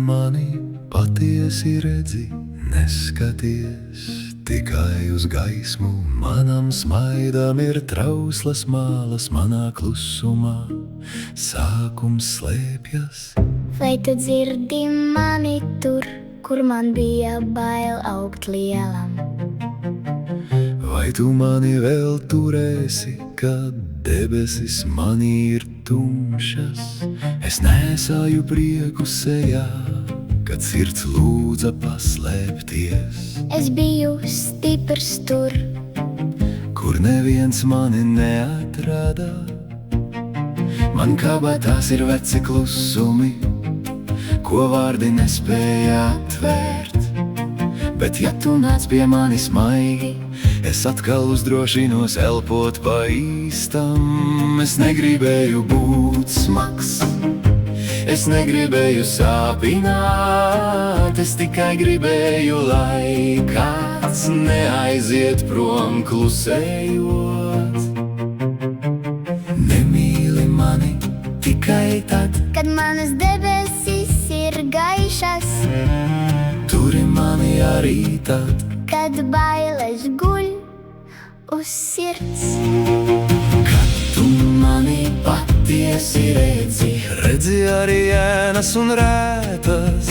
mani patiesi redzi, neskaties tikai uz gaismu. Manam smaidam ir trauslas mālas, manā klusumā sākums slēpjas. Vai tu dzirdi mani tur, kur man bija bail augt lielam? Vai tu mani vēl turēsi, kad debesis manī ir tumšas? Es nesāju prieku sejā, kad sirds lūdza paslēpties. Es biju stiprs tur, kur neviens mani neatrada. Man kabatās ir veci klusumi, ko vārdi nespēja atvērt. Bet ja tu nāc pie manis maigi, es atkal uzdrošinos elpot pa īstam. Es negribēju būt smags, es negribēju sāpināt, es tikai gribēju, lai kāds neaiziet prom klusējot. Nemīli mani tikai tad, kad manas debesis ir gaišas, turi mani arī tad, kad bailes guļ uz sirds. kad tu mani patiesi redzi arī ēnas un rētas.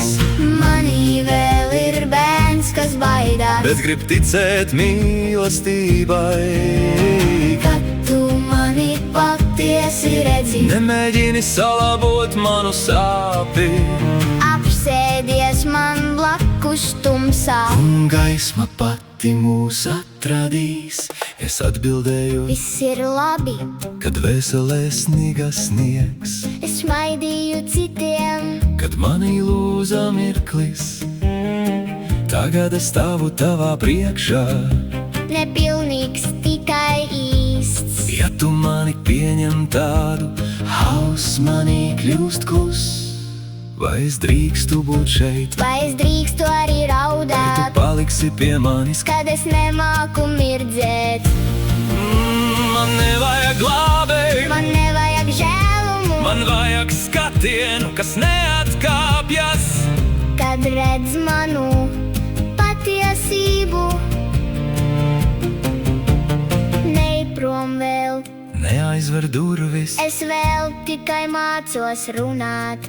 Manī vēl ir bērns, kas baidās, Bet grib ticēt mīlestībai. kad tu mani patiesi redzi. Nemēģini salabot manu sāpi, Apsēdies man blakus tumsā, un gaisma pati mūs atradīs. Es atbildēju, viss ir labi. kad vēselē sniga sniegs, Es smaidīju citiem, kad manī lūza mirklis. Tagad es stāvu tavā priekšā. nepilnīgs, tikai īsts. Ja tu mani pieņem tādu, hauss manī kļūst kluss. Vai es drīkstu būt šeit? Vai es drīkstu arī Vai tu raudāt, paliksi pie manis? kad es nemāku mirdzēt? Man nevajag glābēju, Man nevajag žēlumu, man vajag skatienu, kas neatkāpjas. kad redz manu patiesību. Neej prom vēl, Neaizver durvis, es vēl tikai mācos runāt.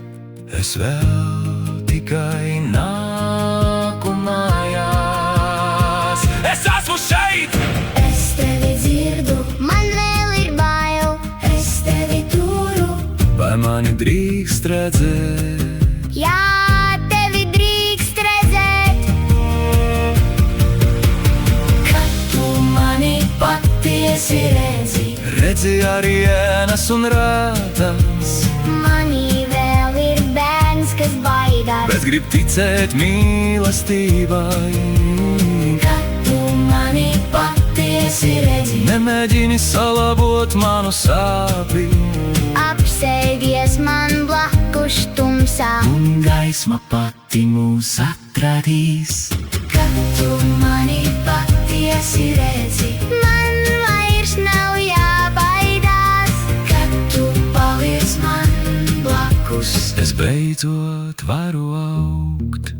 es vēl tikai nāku mājās. Es esmu šeit! Es tevi dzirdu, man vēl ir bail. Es tevi turu, Vai mani drīkst redzēt? jā, tevi drīkst redzēt. Kad tu mani patiesi Redzi arī ēnas un rētas, manī vēl ir bērns, kas baidās. bet grib ticēt mīlestībai. Kad tu mani patiesi redzi, Nemēģini salabot manu sāpi, apsēdies man blakus tumsā. un gaisma pati mūs atradīs. Kad tu mani patiesi redzi, man vairs nav jābaidās. Kad tu paliec man blakus, Es beidzot varu augt.